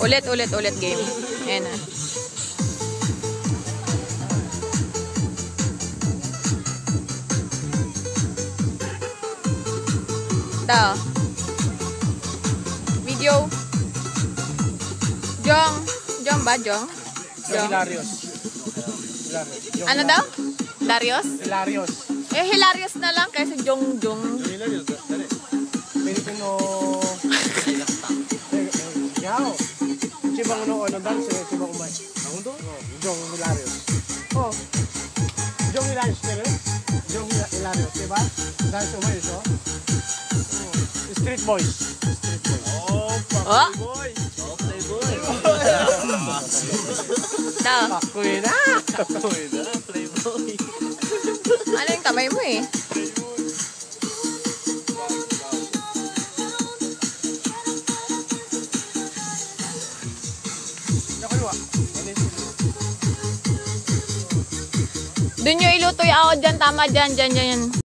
Ulit game. Ayan na. Ito. Video. Jong ba? Jong? Hilarious. Ano daw? Darius? Hilarious. Hilarious na lang kaysa Jong. Hilarious. Dali. Pilipino. Yao. Sibang ano dance, sibang umay. Ako to? Jong Hilarious. Oh. Jong Hilarious, pero? Jong Hilarious, diba? Dance umay, so? Street Boys. Oh, Playboy. Playboy. Daw. Pakoy na. Playboy. Ano yung kamay mo eh? Doon nyo ilutoy ako dyan. Tama dyan.